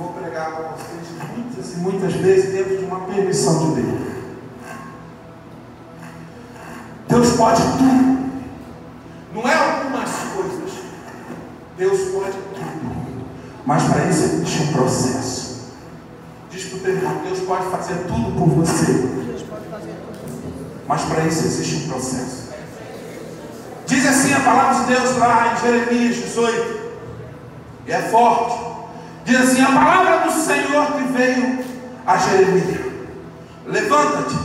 vou pregar para vocês muitas e muitas vezes dentro de uma permissão de Deus. Deus pode tudo. Não é algumas coisas. Deus pode tudo. Mas para isso existe um processo. Diz para o teu irmão, Deus pode fazer tudo por você. Mas para isso existe um processo. Diz assim a palavra de Deus lá em Jeremias 18. E é forte. Diz assim: a palavra do Senhor que veio a Jeremias: levanta-te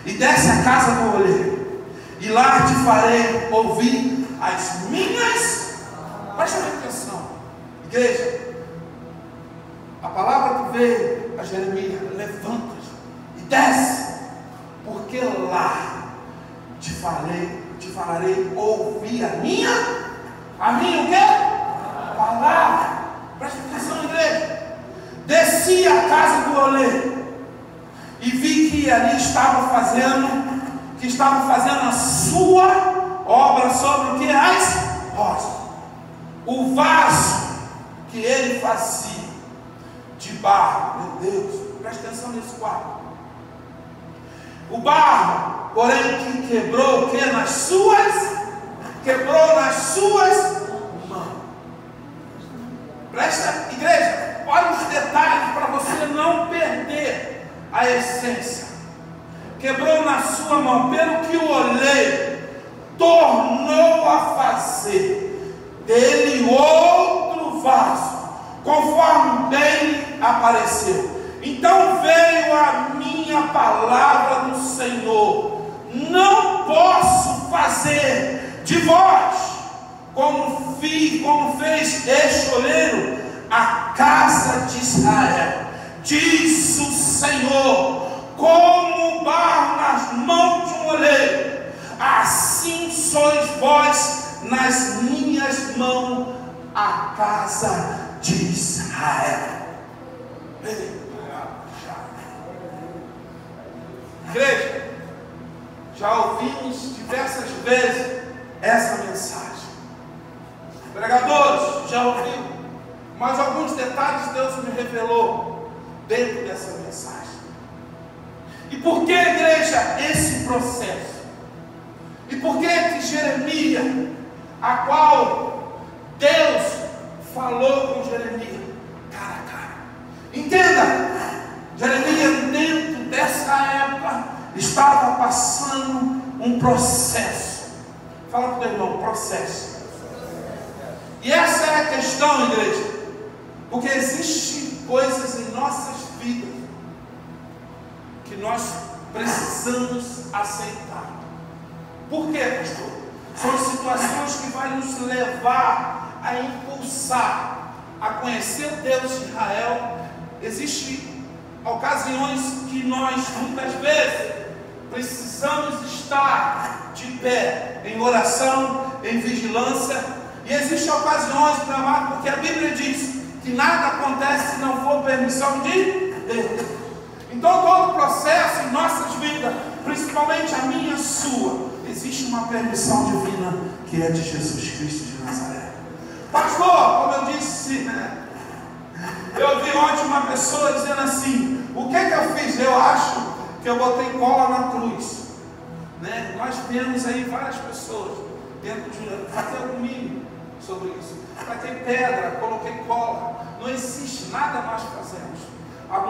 e desce à casa do oleiro, e lá te farei ouvir as minhas. Presta atenção, igreja. A palavra que veio a Jeremias: levanta-te e desce, porque lá te farei ouvir a minha o quê? Palavra. Presta atenção, igreja. Desci à casa do oleiro e vi que ali estava fazendo a sua obra sobre o que? As rosas. O vaso que ele fazia de barro. Meu Deus, presta atenção nesse quadro. O barro, porém, que quebrou o que? Nas suas mãos. Presta, igreja, olha os detalhes para você não perder a essência. Quebrou na sua mão, pelo que o oleiro tornou a fazer dele outro vaso, conforme bem lhe apareceu. Então veio a minha palavra do Senhor: não posso fazer de vós como fez este oleiro a casa de Israel. Diz o Senhor: como o barro nas mãos de um oleiro, assim sois vós nas minhas mãos, a casa de Israel. Igreja, já ouvimos diversas vezes essa mensagem. Pregadores, já ouviu, mas alguns detalhes Deus me revelou dentro dessa mensagem. E por que, igreja, esse processo? E por que Jeremias, a qual Deus falou com Jeremias cara a cara? Entenda, Jeremias dentro dessa época estava passando um processo. Fala para o teu irmão, processo. E essa é a questão, igreja, porque existem coisas em nossas vidas que nós precisamos aceitar. Por quê, pastor? São situações que vão nos levar a impulsar a conhecer o Deus de Israel. Existem ocasiões que nós muitas vezes precisamos estar de pé em oração, em vigilância. E existem ocasiões, meu amado, porque a Bíblia diz que nada acontece se não for permissão de Deus. Então todo o processo em nossas vidas, principalmente a minha e a sua, existe uma permissão divina que é de Jesus Cristo de Nazaré. Pastor, como eu disse, né? Eu vi ontem uma pessoa dizendo assim: o que eu fiz? Eu acho que eu botei cola na cruz, né? Nós vemos aí várias pessoas dentro de fazer comigo sobre isso. Taquei pedra, coloquei cola. Não existe nada nós fazemos.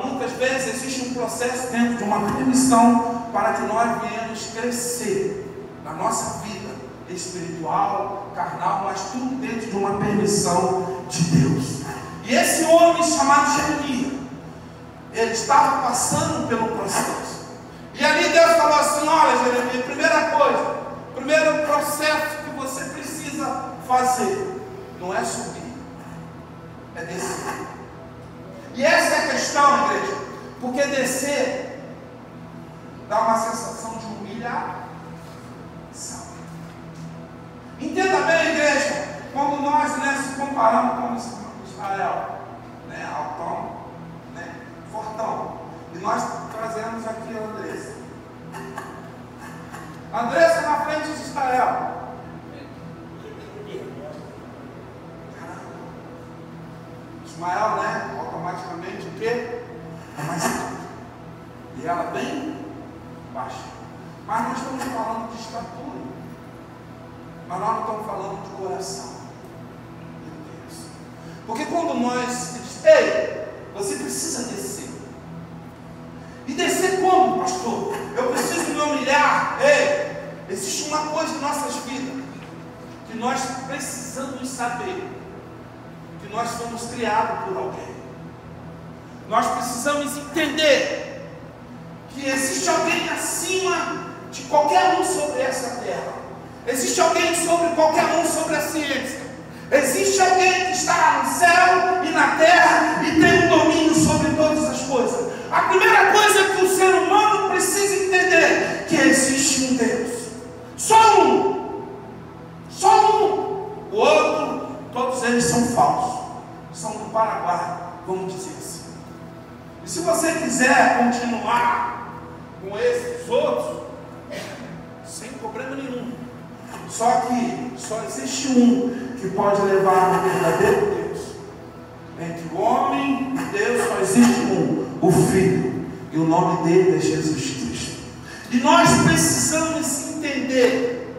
Muitas vezes existe um processo dentro de uma permissão para que nós venhamos crescer na nossa vida espiritual, carnal, mas tudo dentro de uma permissão de Deus. E esse homem chamado Jeremias, ele estava passando pelo processo. E ali Deus falou assim: olha, Jeremias, primeira coisa, primeiro processo que você precisa fazer não é subir, é descer. E essa é a questão, igreja, porque descer dá uma sensação de humilhação. Entenda bem, igreja, quando nós se comparamos com Israel, né, altão, né, fortão, e nós trazemos aqui a Andressa. Andressa na frente de Israel. Ismael, né, alta mais automaticamente o quê? É mais alta. E ela bem baixa. Mas nós estamos falando de estatura. Mas nós não estamos falando de coração. Meu Deus. Porque quando nós... Ei, você precisa descer. E descer como, pastor? Eu preciso me humilhar. Ei, existe uma coisa em nossas vidas que nós precisamos saber. Que nós fomos criados por alguém. Nós precisamos entender que existe alguém acima de qualquer um sobre essa terra. Existe alguém sobre qualquer um sobre a ciência. Existe alguém que está no céu e na terra e tem um domínio sobre todas as coisas. A primeira coisa que o ser humano precisa entender é que existe um Deus. Só um. Só um. O outro, todos eles são falsos. São do Paraguai, vamos dizer assim. E se você quiser continuar com esses outros, sem problema nenhum. Só que só existe um que pode levar ao verdadeiro Deus. Entre o homem e Deus só existe um, o Filho. E o nome dele é Jesus Cristo. E nós precisamos entender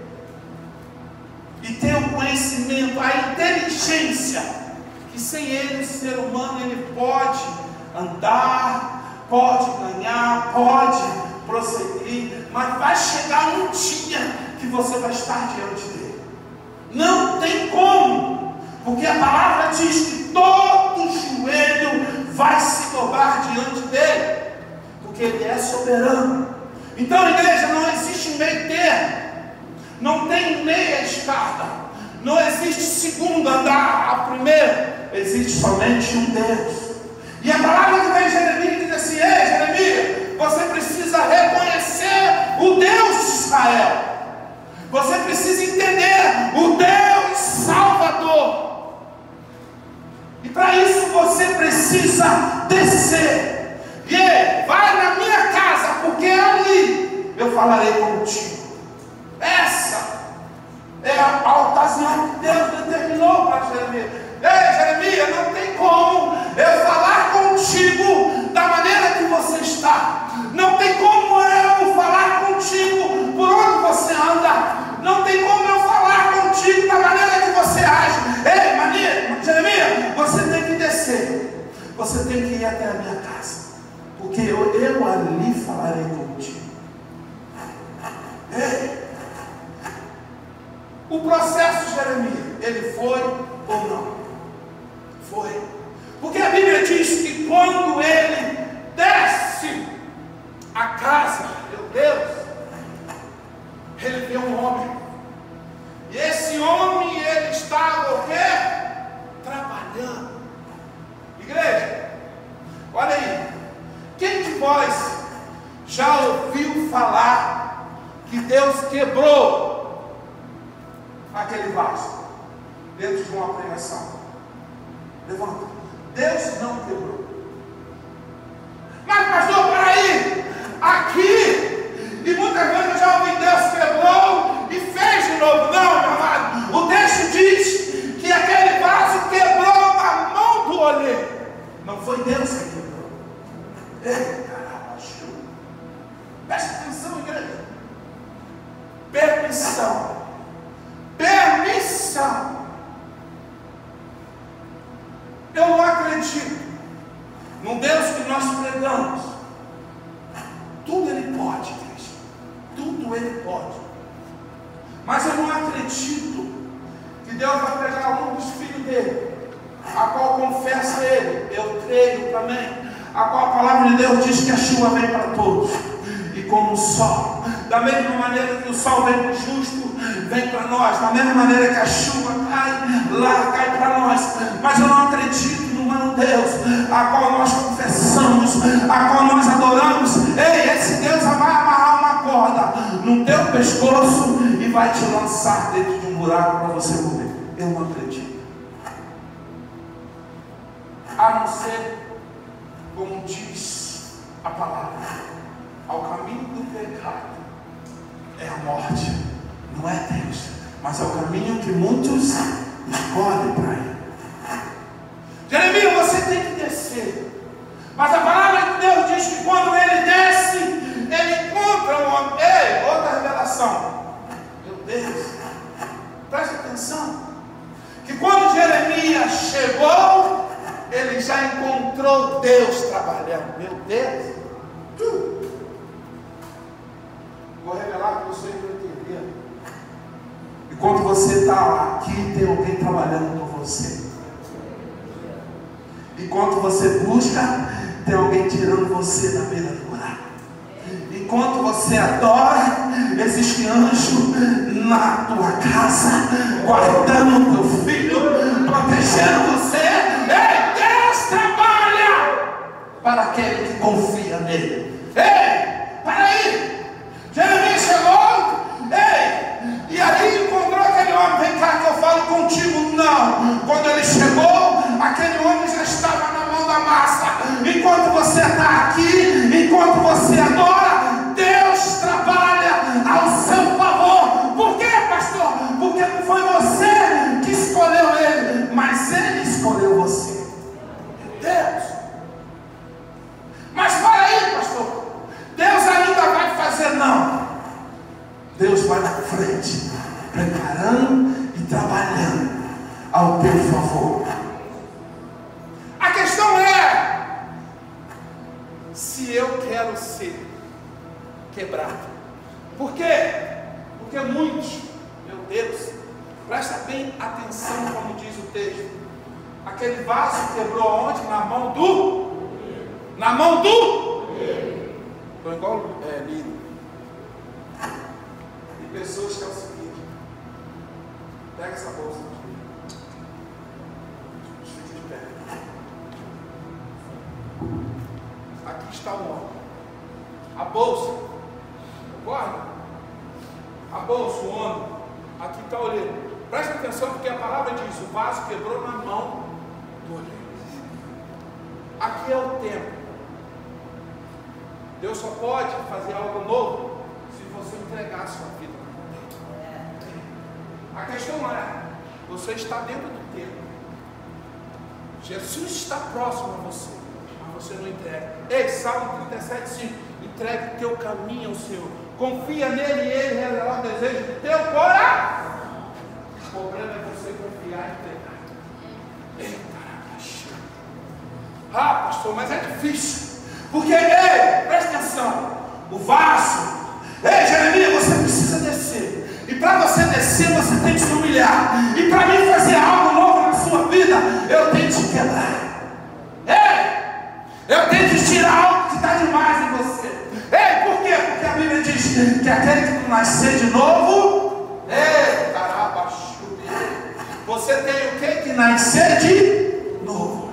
e ter o conhecimento, a inteligência, que sem ele o ser humano ele pode andar, pode ganhar, pode prosseguir, mas vai chegar um dia que você vai estar diante dele. Não tem como, porque a palavra diz que todo joelho vai se dobrar diante dele, porque ele é soberano. Então, igreja, não existe um meio termo, não tem meia escada, não existe segundo andar a primeiro, existe somente um Deus. E a palavra que vem em Jeremias diz assim: ei, Jeremias, você precisa reconhecer o Deus de Israel. Você precisa entender o Deus Salvador. E para isso você precisa descer. E ei, vai na minha casa, porque ali eu falarei contigo. Essa é a ocasião que Deus determinou para Jeremias. Ei, Jeremias, não tem como eu falar contigo da maneira que você está. Não tem como eu falar contigo por onde você anda. Não tem como eu falar contigo da maneira que você age. Ei, Jeremias, você tem que descer. Você tem que ir até a minha casa. Porque eu ali falarei contigo. Ei, o processo de Jeremias, ele foi ou não? Foi. Porque a Bíblia diz que quando ele desce a casa, meu Deus, ele vê um homem. E esse homem, ele estava o quê? Trabalhando. Igreja, olha aí. Quem de vós já ouviu falar que Deus quebrou aquele vaso dentro de uma pregação? Levanta. Deus não quebrou. Mas pastor, peraí, aqui, e muitas vezes eu já ouvi Deus quebrou e fez de novo. Não, meu amado, o texto diz que aquele vaso quebrou na mão do olheiro. Não foi Deus que quebrou. Ei, caramba, presta atenção, igreja. Permissão. Permissão. Eu não acredito num Deus que nós pregamos. Tudo Ele pode, Cristo. Tudo Ele pode. Mas eu não acredito que Deus vai pegar um dos filhos dele, a qual confessa Ele. Eu creio também. A qual a palavra de Deus diz que a chuva vem para todos. E como o sol, da mesma maneira que o sol vem para o justo, vem para nós, da mesma maneira que a chuva cai lá, cai para nós. Mas eu não acredito num Deus a qual nós confessamos, a qual nós adoramos. Ei, esse Deus vai amarrar uma corda no teu pescoço e vai te lançar dentro de um buraco para você morrer. Eu não acredito. A não ser, como diz a palavra, ao caminho do pecado é a morte, não é Deus, mas é o caminho que muitos escolhem para ir. Jeremias, você tem que descer. imaginou Deus trabalhando? Meu Deus! Vou revelar para vocês para entender. Enquanto você está aqui, tem alguém trabalhando por você. Enquanto você busca, tem alguém tirando você da beira do buraco. Enquanto você adora, existe anjo na tua casa, guardando o teu filho, protegendo você. Ei, Deus trabalha para aquele que confia nele. Ei, para aí. Jeremias chegou, ei, e aí encontrou aquele homem. Vem cá que eu falo contigo. Não, quando ele chegou, aquele homem já estava na mão da massa. Enquanto você está aqui, enquanto você adora, Deus trabalha ao seu favor. Por quê, pastor? Porque não foi você que escolheu ele, mas ele escolheu você. Deus. Mas para aí, pastor, Deus ainda vai fazer? Não. Deus vai na frente, preparando e trabalhando ao teu favor. A questão é se eu quero ser quebrado. Por quê? Porque muitos, meu Deus, presta bem atenção como diz o texto. Aquele vaso quebrou onde? Na mão do? Na mão do? Estou igual Lírio. E pessoas que é o seguinte: pega essa bolsa. Fique de pé. Aqui está o homem. A bolsa. Concorda? A bolsa, o homem. Aqui está o olheiro. Presta atenção porque a palavra diz: o vaso quebrou na mão do olheiro. Aqui é o tempo. Deus só pode fazer algo novo se você entregar a sua vida. A questão é: você está dentro do tempo. Jesus está próximo a você, mas você não entrega. Ei, Salmo 37:5: entregue teu caminho ao Senhor, confia nele e ele realizará o desejo do teu coração. O problema é você confiar e entregar. Eita, pastor, mas é difícil. Porque, ei, presta atenção, o vaso, ei, Jeremias, você precisa descer. E para você descer, você tem que se humilhar. E para mim fazer algo novo na sua vida, eu tenho que te quebrar. Ei, eu tenho que tirar algo que está demais em você. Ei, por quê? Porque a Bíblia diz que aquele que não nascer de novo, ei, caramba, você tem o que? Que nascer de novo.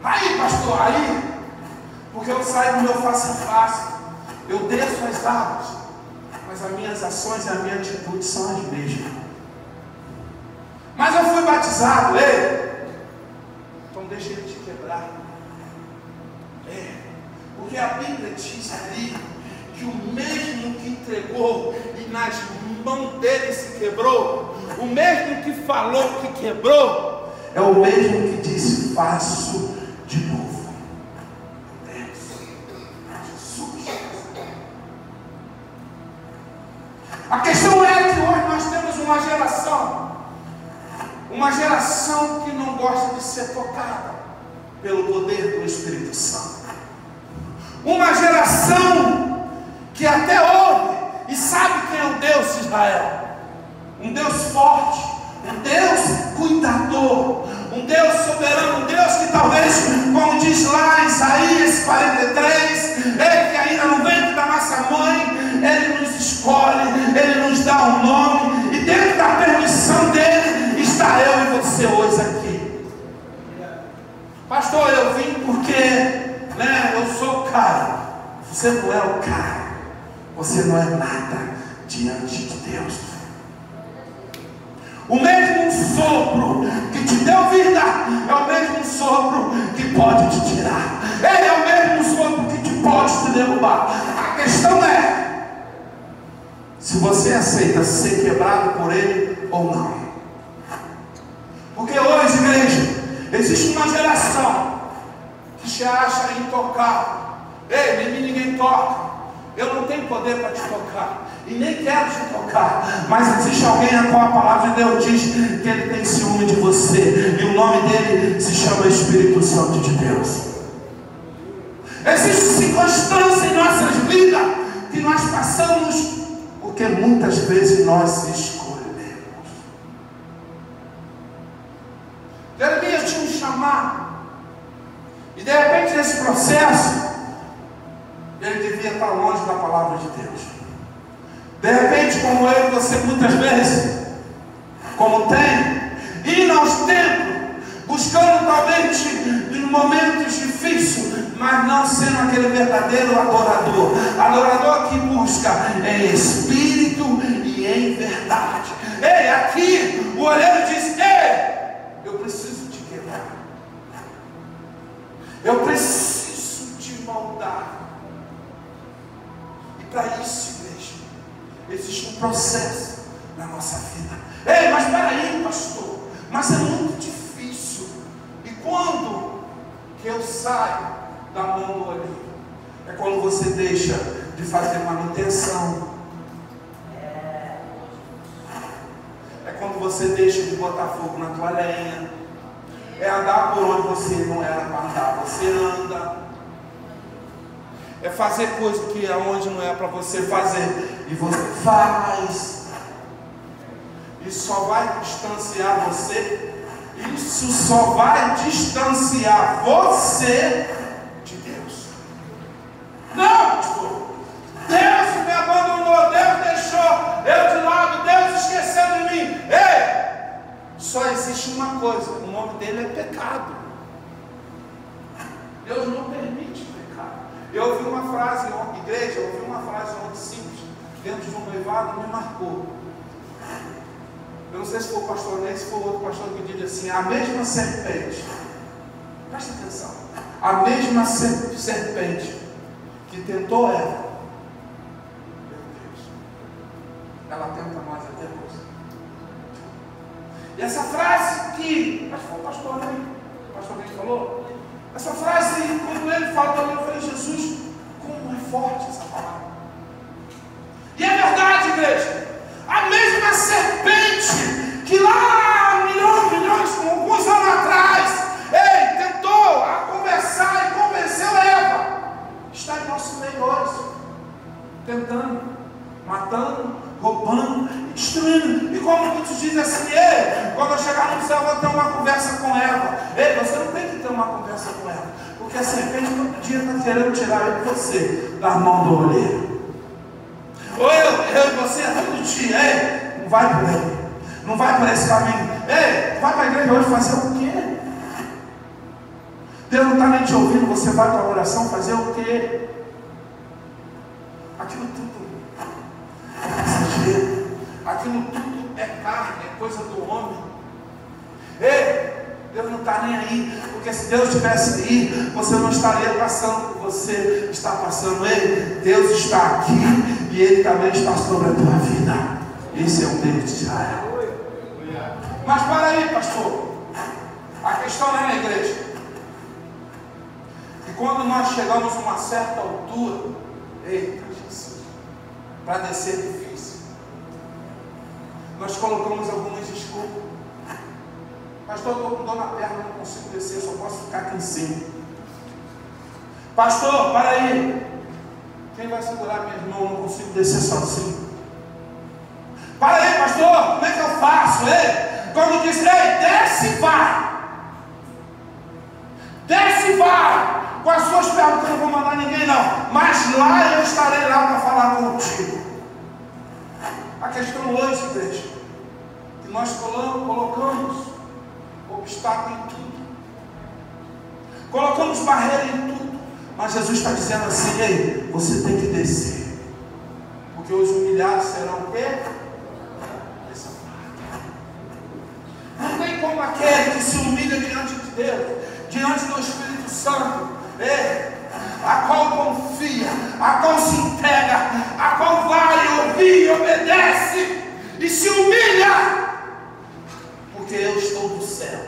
Aí, pastor, aí, porque eu saio do meu face a face, eu desço as águas, mas as minhas ações e a minha atitude são as mesmas. Mas eu fui batizado, ei, então deixa ele te quebrar. Porque a Bíblia diz ali que o mesmo que entregou e nas mãos dele se quebrou, o mesmo que falou que quebrou, é o mesmo que disse: faço de novo. A questão é que hoje nós temos uma geração que não gosta de ser tocada pelo poder do Espírito Santo. Uma geração que até ouve e sabe quem é o Deus de Israel. Um Deus forte, um Deus cuidador, um Deus soberano, um Deus que talvez, como diz lá em Isaías 43, ele que ainda no ventre da nossa mãe, ele nos escolhe, ele nos dá um nome, e dentro da permissão dele está eu e você hoje aqui. Pastor, eu vim porque eu sou o cara. Você não é o cara. Você não é nada diante de Deus. O mesmo sopro que te deu vida é o mesmo sopro que pode te tirar. Ele é o mesmo sopro que te pode te derrubar. A questão é se você aceita ser quebrado por ele ou não. Porque hoje, igreja, existe uma geração que se acha intocável. Ei, ninguém toca. Eu não tenho poder para te tocar, e nem quero te tocar, mas existe alguém a qual a palavra de Deus diz que ele tem ciúme de você, e o nome dele se chama Espírito Santo de Deus. Existe circunstância em nossas vidas que nós passamos porque muitas vezes nós escolhemos. Jeremias tinha um chamado, e de repente nesse processo ele devia estar longe da palavra de Deus. De repente, como eu e você muitas vezes, como tem, indo aos templos, buscando talvez em momentos difíceis, mas não sendo aquele verdadeiro adorador. Adorador que busca em espírito e em verdade. Ei, aqui o olheiro diz: ei, eu preciso te quebrar, eu preciso te moldar. E para isso, igreja, existe um processo na nossa vida. Ei, mas peraí, pastor, mas é muito difícil. E quando que eu saio da mão do olheiro? É quando você deixa de fazer manutenção. É quando você deixa de botar fogo na tua lenha. É andar por onde você não era para andar, você anda. É fazer coisa que aonde não é para você fazer, e você faz. Isso só vai distanciar você. Isso só vai distanciar você de Deus. Não, pastor, Deus me abandonou, Deus deixou eu de lado, Deus esqueceu de mim. Ei, só existe uma coisa, o nome dele é pecado. Deus não permite pecado. Eu ouvi uma frase, igreja, eu ouvi uma frase muito simples, dentro de um noivado, me marcou. Eu não sei se foi o pastor Ney, se foi outro pastor que diz assim: a mesma serpente, presta atenção, a mesma serpente que tentou Eva, meu Deus, ela tenta nós até hoje. E essa frase que, acho que foi o pastor Ney falou, essa frase, quando ele falou, eu falei: Jesus, como é forte essa palavra. E é verdade, igreja. A mesma serpente que lá milhões, alguns anos atrás, tentou conversar e convenceu Eva, está em nosso meio hoje, tentando, matando, roubando e destruindo. E como muitos dizem assim: quando eu chegar no céu eu vou ter uma conversa com Eva. Você não tem que ter uma conversa com ela, porque a serpente todo dia está querendo tirar você da mão do olheiro. Ou eu e você todo dia, não vai por aí, não vai por esse caminho. Vai para a igreja hoje fazer o quê? Deus não está nem te ouvindo, você vai para a oração fazer o quê? Aquilo tudo é passageiro, aquilo tudo é carne, é coisa do homem. Deus não está nem aí, porque se Deus estivesse aí, você não estaria passando por você está passando. Deus está aqui e Ele também está sobre a tua vida. Esse é o Deus de Israel. Mas para aí, pastor, a questão não é na igreja. E quando nós chegamos a uma certa altura, eita Jesus, para descer é difícil. Nós colocamos algumas desculpas. Pastor, eu estou com dor na perna, não consigo descer, só posso ficar aqui em cima. Pastor, para aí. Quem vai segurar minhas mãos? Não consigo descer sozinho. Para aí, pastor, como é que eu faço? Quando diz, desce e vai. Desce e vai. Com as suas pernas, eu não vou mandar ninguém não. Mas lá eu estarei lá para falar contigo. A questão hoje, igreja, que nós colocamos obstáculo em tudo, colocamos barreira em tudo, mas Jesus está dizendo assim: você tem que descer, porque os humilhados serão o quê? Essa parte. Não tem como aquele que se humilha diante de Deus, diante do Espírito Santo, a qual confia, a qual se entrega, a qual vai ouvir, obedece e se humilha. Porque eu estou do céu,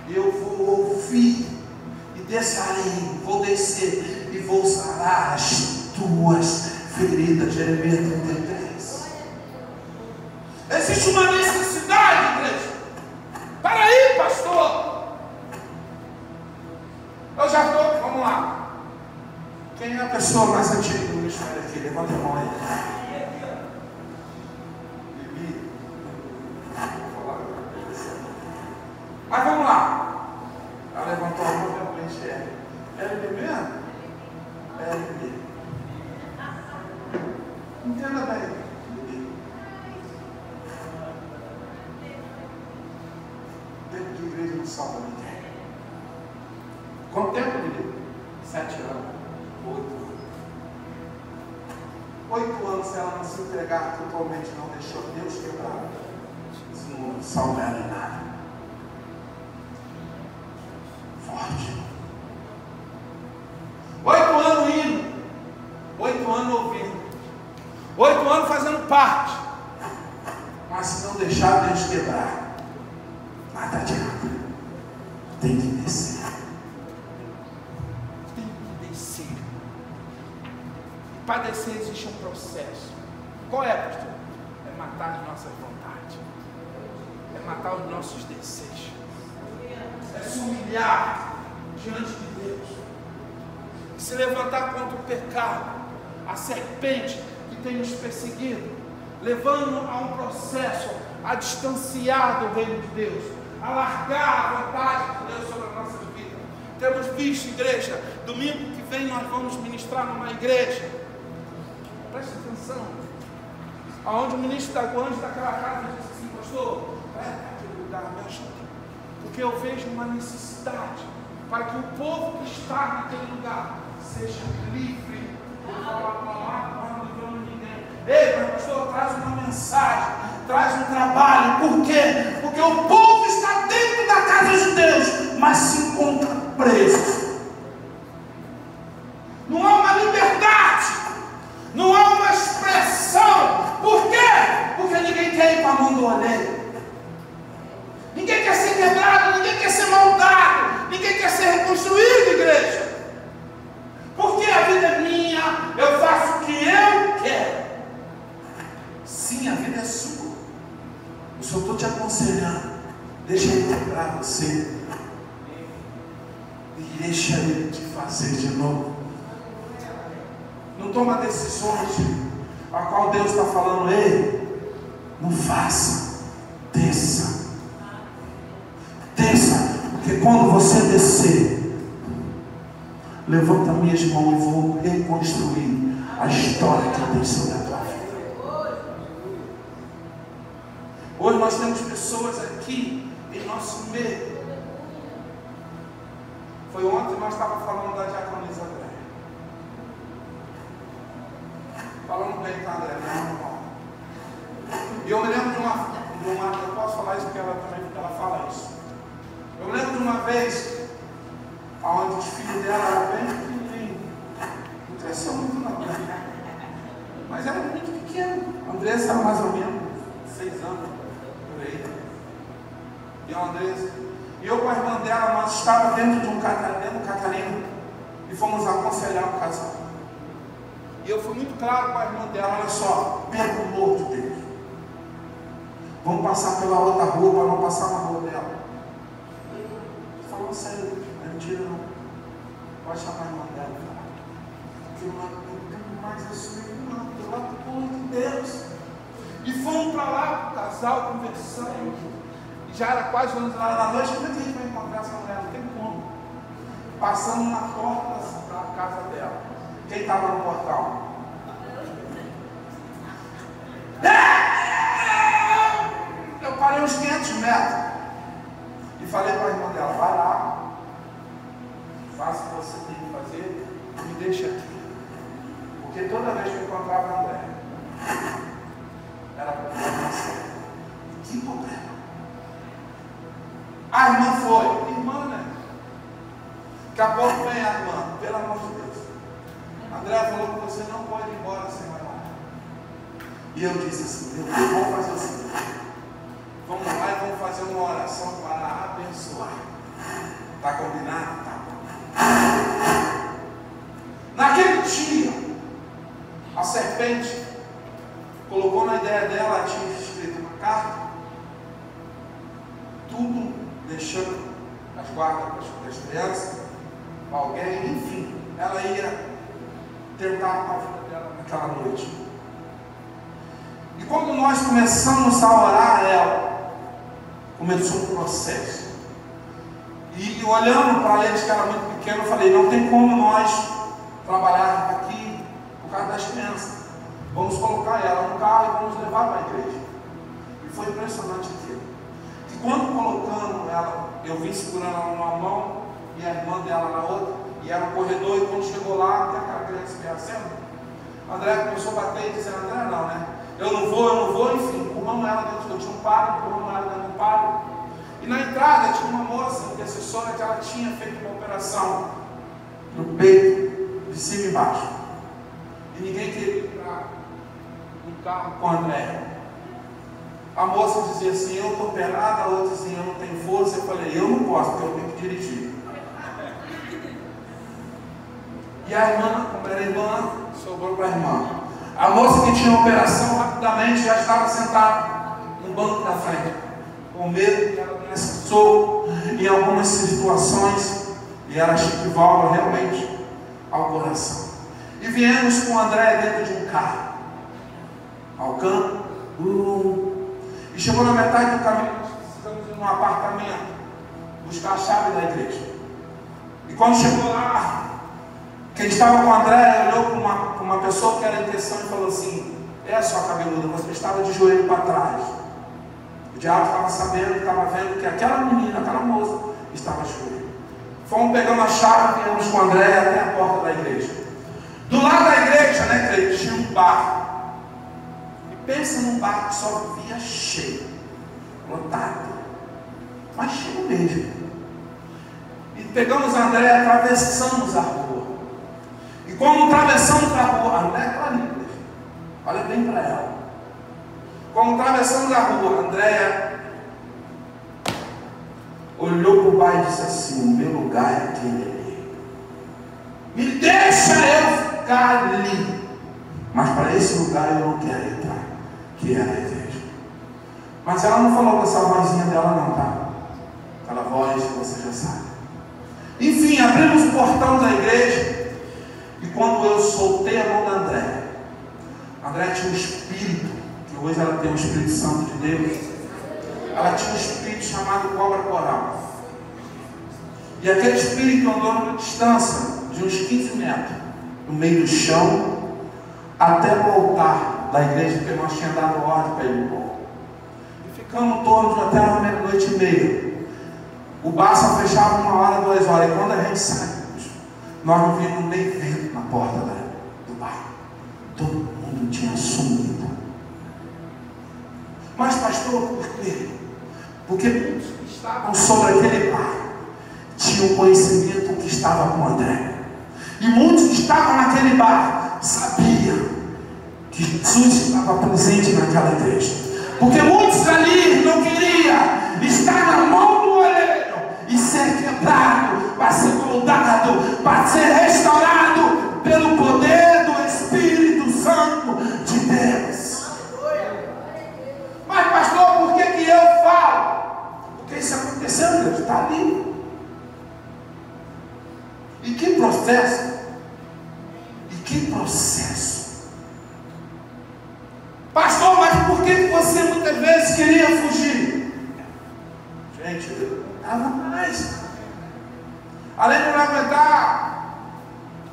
eu vou ouvir e descerei, vou descer e vou sarar as tuas feridas. Jeremias 33. Existe uma necessidade, igreja. Para aí, pastor. Eu já estou, vamos lá. Quem é a pessoa mais antiga do ministério aqui? Levanta a mão aí. Bibi. Mas vamos lá. Ela levantou a mão e realmente é. É Bibi mesmo? É Bibi. Entenda bem. Bibi. Tempo de igreja não salva ninguém. Quanto tempo, Bibi? 7 anos. 8 anos ela não se entregar totalmente, não deixou Deus quebrar. Isso não salva ela em nada. Forte. 8 anos indo, 8 anos ouvindo, 8 anos fazendo parte. Mas se não deixar Deus quebrar, nada adianta. Tem que descer. Para descer existe um processo. Qual é, pastor? É matar as nossas vontades. É matar os nossos desejos. É se humilhar diante de Deus. Se levantar contra o pecado, a serpente que tem nos perseguido, levando a um processo a distanciar do reino de Deus, a largar a vontade de Deus sobre a nossa vida. Temos visto, igreja, domingo que vem nós vamos ministrar numa igreja. Preste atenção. Aonde o ministro da anjo daquela casa disse assim: pastor, vai naquele lugar, me ajuda. Porque eu vejo uma necessidade para que o povo que está naquele lugar seja livre. Não falar com a marca, não livrando ninguém. Ei, mas pastor, traz uma mensagem, traz um trabalho. Por quê? Porque o povo está dentro da casa de Deus, mas se encontra preso. Não há uma liberdade. Não há uma expressão. Por quê? Porque ninguém quer ir para a mão do alheio. Ninguém quer ser quebrado, ninguém quer ser moldado, ninguém quer ser reconstruído, igreja. Porque a vida é minha, eu faço o que eu quero. Sim, a vida é sua. Eu só estou te aconselhando. Deixa ele quebrar você. E deixa ele te fazer de novo. Não toma decisões a qual Deus está falando: ei, não faça, desça, porque quando você descer, levanta minhas mãos e vou reconstruir a história que eu tenho sobre a tua vida. Hoje nós temos pessoas aqui em nosso meio. Foi ontem nós estávamos falando da diaconisa André. Falando bem, tá, André? E eu me lembro de uma, eu posso falar isso porque ela também fala isso. Eu me lembro de uma vez, onde os filhos dela eram bem pequenininhos. Não cresceu muito não, né? Mas era muito pequeno. A Andressa era mais ou menos 6 anos, por aí. E a Andressa. E eu com a irmã dela, nós estávamos dentro de um Catarina e fomos aconselhar o casal. E eu fui muito claro com a irmã dela: olha só, pelo amor de Deus, vamos passar pela outra rua para não passar na rua dela. Falou sério, não é mentira não. Vai chamar a irmã dela e falar: porque eu não tenho mais isso não, pelo amor de Deus. E fomos para lá com o casal conversando. E já era quase 11 horas da noite. Como é que a gente vai encontrar essa mulher? Não tem como. Passamos na porta da casa dela. Quem estava no portal? Eu parei uns 500 metros e falei para a irmã dela: vai lá, faça o que você tem que fazer e me deixa aqui. Porque toda vez que eu encontrava a André, era problema sério. Que problema? A irmã foi, irmã, né? Daqui a pouco vem a irmã, pelo amor de Deus. André falou que você não pode ir embora sem orar. E eu disse assim: meu Deus, vamos fazer o seguinte. Vamos lá e vamos fazer uma oração para abençoar. Está combinado? Tá combinado. Naquele dia, repente, colocou na ideia dela, tinha escrito uma carta, tudo deixando as guardas das crianças, alguém, enfim, ela ia tentar a vida dela naquela noite. E quando nós começamos a orar, ela começou um processo. E olhando para eles que era muito pequeno, eu falei, não tem como nós trabalhar aqui por causa das crianças. Vamos colocar ela no carro e vamos levar para a igreja. E foi impressionante aquilo. E quando colocando ela, eu vim segurando ela numa mão e a irmã dela na outra, e ela no corredor, e quando chegou lá, até aquela criança que ia sendo, André começou a bater e dizer, André não, né? Eu não vou, enfim, empurramos ela dentro, eu tinha um padre, empurramos ela dentro do padre. E na entrada tinha uma moça, intercessora, que ela tinha feito uma operação no peito, de cima e embaixo. E ninguém queria entrar no carro com a André. A moça dizia assim, eu estou operada, a outra dizia, eu não tenho força. Eu falei, eu não posso, porque eu tenho que dirigir. E a irmã, como era irmã, sobrou para a irmã. A moça que tinha operação, rapidamente já estava sentada no banco da frente, com medo que ela tivesse soco em algumas situações, e ela esquivava realmente ao coração. E viemos com o André dentro de um carro, ao campo, e chegou na metade do caminho, nós precisamos ir num apartamento, buscar a chave da igreja. E quando chegou lá, quem estava com o André olhou para uma pessoa que era a intenção e falou assim, é a sua cabeluda, você estava de joelho para trás. O diabo estava sabendo, estava vendo que aquela menina, aquela moça, estava de joelho. Fomos pegando a chave e viemos com o André até a porta da igreja. Do lado da igreja, né, crente, tinha um bar. E pensa num bar que só via cheio, lotado, mas cheio mesmo. E pegamos a André, atravessamos a rua. E quando atravessamos a rua, a André está ali, olha bem para ela. Quando atravessamos a rua, a Andréia olhou para o pai e disse assim, o meu lugar é aquele ali. Me deixa eu ficar ali. Mas para esse lugar eu não quero entrar, que era a igreja. Mas ela não falou com essa vozinha dela não, tá? Aquela voz que você já sabe. Enfim, abrimos o portão da igreja. E quando eu soltei a mão da André, a André tinha um espírito, que hoje ela tem o Espírito Santo de Deus. Ela tinha um espírito chamado cobra coral. E aquele espírito andou numa distância de uns 15 metros, no meio do chão, até o altar da igreja, porque nós tínhamos dado ordem para ir embora. E ficamos em torno de até uma meia-noite e meia. O bar só fechava 1 hora, 2 horas. E quando a gente saiu, nós não vimos nem vento na porta do bar. Todo mundo tinha sumido. Mas pastor, por quê? Porque muitos que estavam sobre aquele bar tinham conhecimento que estava com o André. E muitos que estavam naquele bar sabiam que Jesus estava presente naquela igreja. Porque muitos ali não queriam estar na mão do oleiro e ser quebrado, para ser moldado, para ser restaurado pelo poder do Espírito Santo de Deus. Mas pastor, por que eu falo? Porque isso aconteceu, Deus está ali. E que processo? E que processo? Pastor, mas por que você muitas vezes queria fugir? Gente, eu não estava mais. Além de não aguentar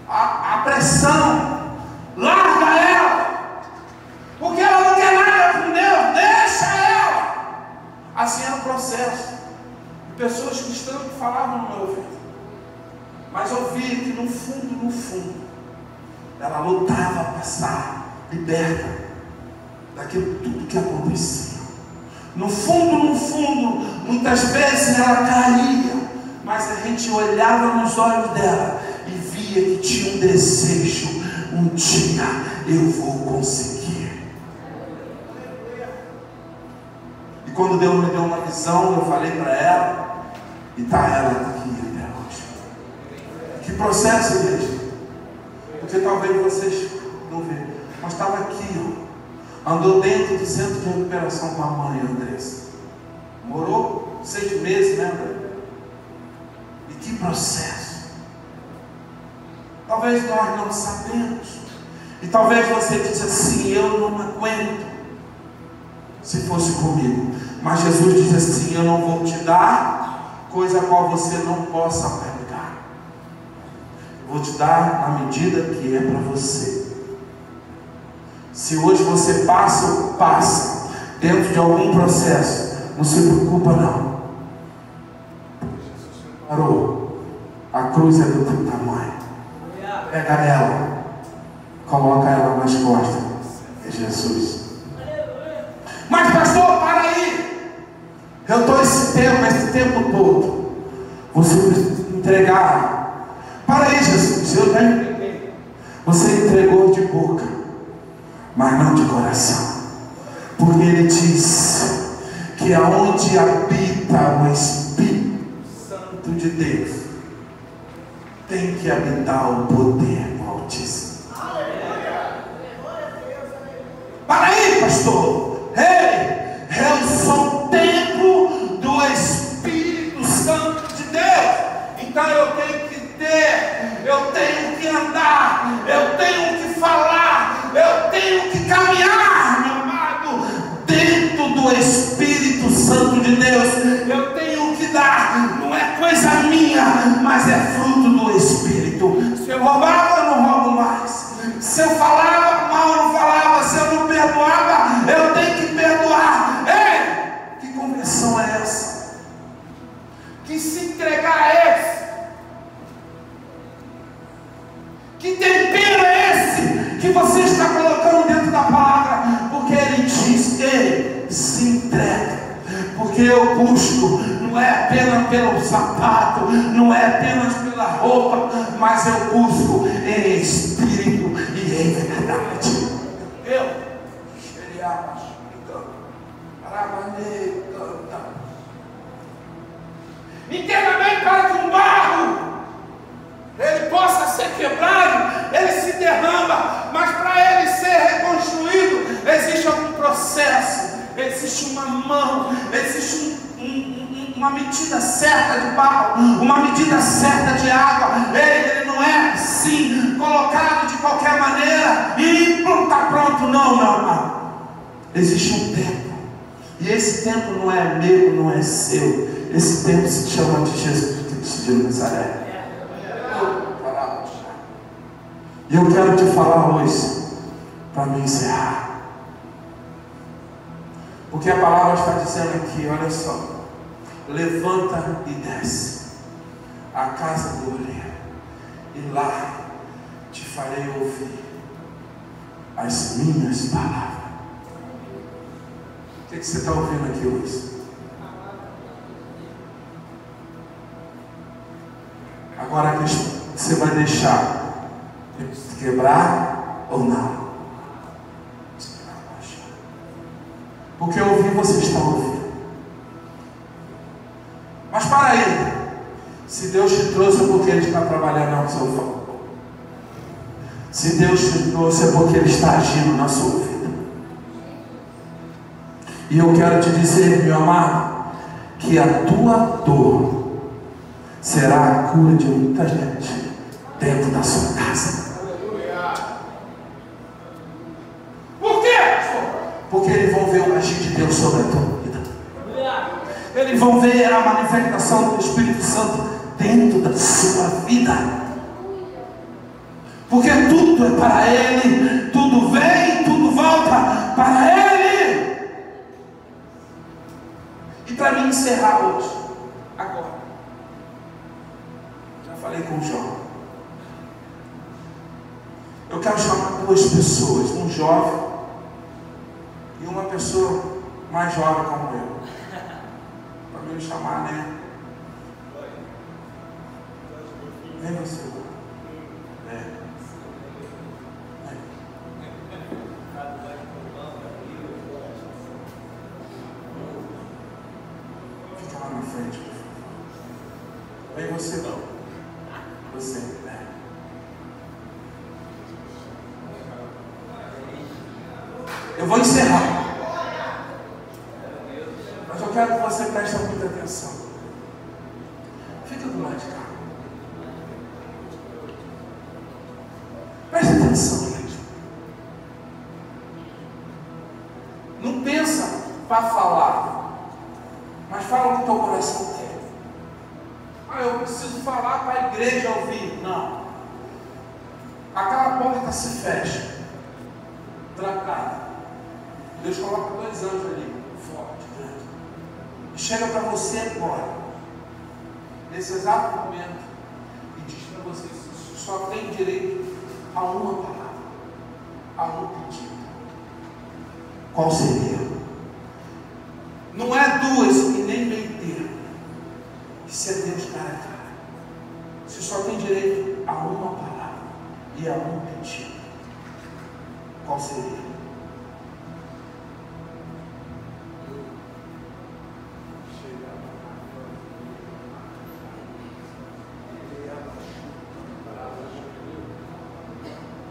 a pressão, larga ela, porque ela não quer nada com Deus, deixa ela. Assim era o processo. E pessoas cristãs que falavam no meu ouvido, mas eu vi que no fundo, ela lutava para estar liberta daquilo tudo que acontecia. No fundo, muitas vezes ela caía, mas a gente olhava nos olhos dela e via que tinha um desejo. Um dia eu vou conseguir. E quando Deus me deu uma visão, eu falei para ela, e está ela aqui até hoje. Que processo, igreja? Porque talvez vocês não vejam. mas estava aqui, ó. Andou dentro do centro de recuperação com a mãe, Andressa. Morou 6 meses, né, André? E que processo. Talvez nós não sabemos. E talvez você disse assim: eu não aguento se fosse comigo. Mas Jesus diz assim: eu não vou te dar coisa a qual você não possa pegar. Eu vou te dar na medida que é para você. Se hoje você passa dentro de algum processo, não se preocupa não. Jesus preparou. A cruz é do teu tamanho. Pega ela, coloca ela nas costas. É Jesus. Mas pastor, para aí. Eu estou esse tempo todo. Você precisa entregar. Para aí, Jesus. Eu já entreguei. Você entregou de boca, mas não de coração. Porque ele diz que aonde habita o Espírito Santo de Deus, tem que habitar o poder do Altíssimo. Para aí, pastor. Ei, eu sou o templo do Espírito Santo de Deus. Então eu tenho que ter, eu tenho que andar, eu tenho que falar, eu tenho que caminhar, meu amado, dentro do Espírito Santo de Deus. Eu tenho que dar, não é coisa minha, mas é fruto do Espírito. Se eu roubava, eu não roubo mais. Se eu falava mal, eu não falava. Se eu não perdoava, eu tenho que perdoar. Ei, que conversão é essa? Que se entregar é esse? Que tempero é esse que você está colocando dentro da palavra? Porque ele diz: ei, se entrega. Porque eu busco, não é apenas pelo sapato, não é apenas pela roupa, mas eu busco em espírito e em verdade. Eu internamente, para que um barro ele possa ser quebrado, ele se derrama, mas para ele ser reconstruído, existe algum processo, existe uma mão, existe uma medida certa de barro, uma medida certa de água. Ele não é assim, colocado de qualquer maneira e está pronto, não, meu amado. Existe um tempo, e esse tempo não é meu, não é seu. Esse tempo se chama de Jesus Cristo de Nazaré. E eu quero te falar hoje, para me encerrar, porque a palavra está dizendo aqui, olha só: levanta e desce à casa do olheiro, e lá te farei ouvir as minhas palavras. O que você está ouvindo aqui hoje? Agora a questão: você vai deixar quebrar ou não? Porque ouvir, você está ouvindo. Mas para aí, se Deus te trouxe é porque Ele está trabalhando ao seu favor. Se Deus te trouxe é porque Ele está agindo na sua vida. E eu quero te dizer, meu amado, que a tua dor será a cura de muita gente dentro da sua casa. Por quê? Porque eles vão ver o agir de Deus sobre a tua vida. Eles vão ver a manifestação do Espírito Santo dentro da sua vida. Porque tudo é para Ele, tudo vem, tudo volta para Ele. E para mim encerrar hoje, agora, já falei com o João. Eu quero chamar 2 pessoas, um jovem e uma pessoa mais jovem como eu, para me chamar, né? Vem você. Fica lá na frente, por favor. Vem você não. Você, né? Eu vou encerrar. Mas eu quero que você preste muita atenção. Fica do lado de cá. Preste atenção, gente. Não pensa para falar, mas fala o que o teu coração quer. Ah, eu preciso falar para a igreja ouvir. Não. Aquela porta se fecha, trancada. Deus coloca 2 anjos ali, forte, grande. E chega para você agora, nesse exato momento, e diz para você: você só tem direito a uma palavra, a um pedido. Qual seria? Não é 2 e nem meio termo. Isso é Deus cara a cara. Você só tem direito a uma palavra e a um pedido. Qual seria?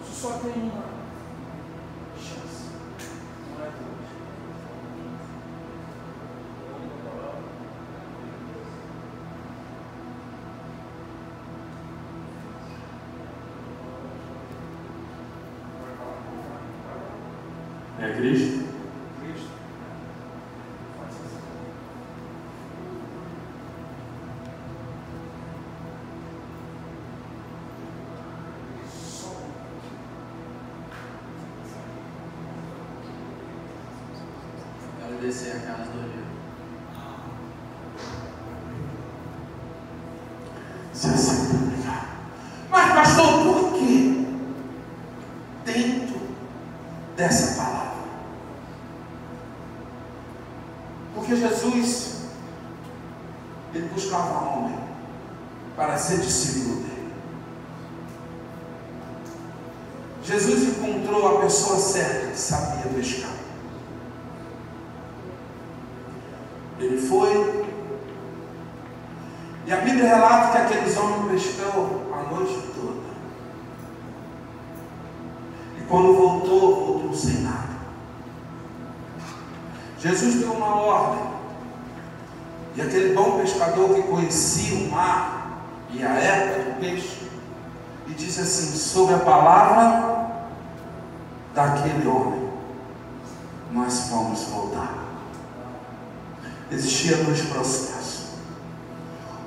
Você só tem uma chance. Não é 2. É Cristo? Cristo. Quero descer a casa do Rio. Se aceita, obrigado. Mas, pastor, por que dentro dessa palavra? Porque Jesus, ele buscava um homem para ser discípulo dele. Jesus encontrou a pessoa certa que sabia pescar. Ele foi, e a Bíblia relata que aqueles homens pescou a noite toda. E quando voltou sem nada. Jesus deu uma ordem, e aquele bom pescador que conhecia o mar e a época do peixe, e disse assim: sobre a palavra daquele homem, nós vamos voltar. Existia 2 processos.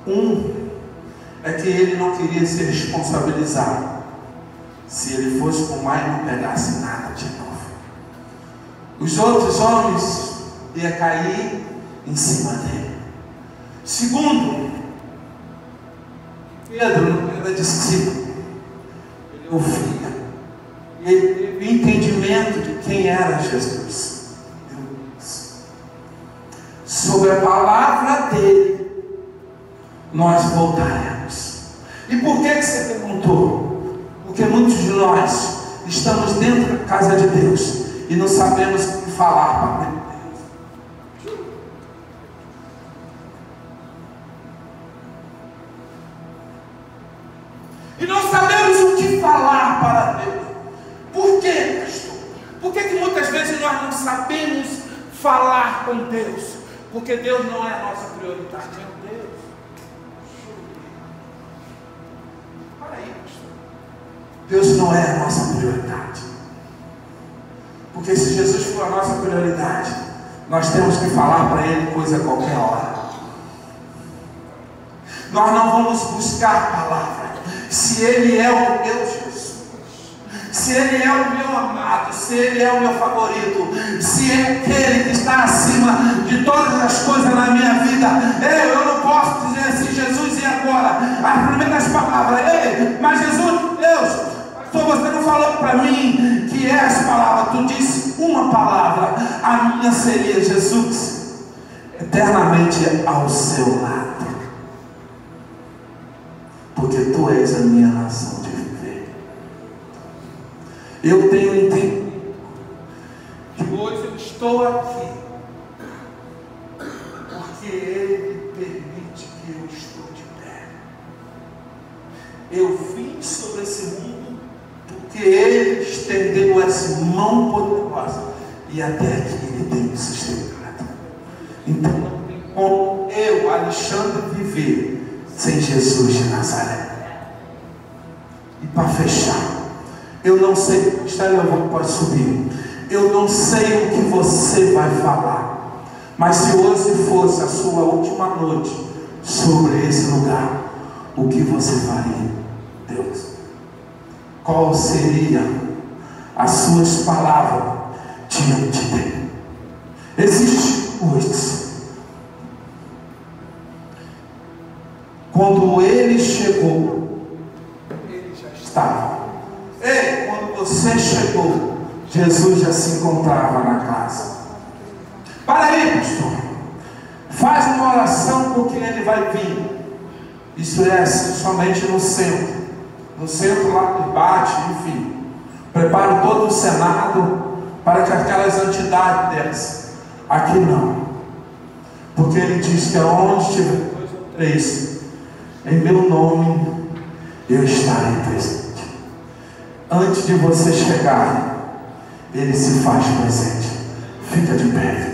Um é que ele não queria ser responsabilizado se ele fosse para o mar e não pegasse nada de novo. Os outros homens iam cair em cima dele. Segundo, Pedro não era discípulo, ele ouvia, ele teve entendimento de quem era Jesus. Sobre a palavra dele, nós voltaremos. E por que você perguntou? Porque muitos de nós estamos dentro da casa de Deus e não sabemos o que falar para Deus. E não sabemos o que falar para Deus. Por quê, pastor? Por que muitas vezes nós não sabemos falar com Deus? Porque Deus não é a nossa prioridade, é Deus. Para aí, pastor. Deus não é a nossa prioridade. Porque se Jesus for a nossa prioridade, nós temos que falar para Ele coisa a qualquer hora. Nós não vamos buscar a palavra. Se Ele é o meu Jesus, se Ele é o meu amado, se Ele é o meu favorito, se é aquele que está acima de todas as coisas na minha vida, eu não posso dizer assim: Jesus, e agora? As primeiras palavras, mas Jesus, Deus, pastor, você não falou para mim que é as palavras, tu disse uma palavra, a minha seria: Jesus, eternamente ao seu lado, porque tu és a minha razão de viver. Eu tenho entendido que hoje eu estou aqui porque Ele permite que eu estou de pé. Eu vim sobre esse mundo porque Ele estendeu essa mão poderosa e até aqui Ele tem me sustentado. Então não tem como eu, Alexandre, viver sem Jesus de Nazaré. E para fechar, eu não sei, pode subir. Eu não sei o que você vai falar, mas se hoje fosse a sua última noite sobre esse lugar, o que você faria, Deus? Qual seria as suas palavras diante dele? Existe hoje. Quando ele chegou, ele já estava. Ei, quando você chegou, Jesus já se encontrava na casa. Para aí, pastor. Faz uma oração porque ele vai vir. Isso é somente no centro. No centro lá do debate, enfim. Prepare todo o Senado para que aquelas entidades desçam. Aqui não. Porque ele diz que aonde estiver 2 ou 3, em meu nome, eu estarei presente. Antes de você chegar, ele se faz presente. Fica de pé.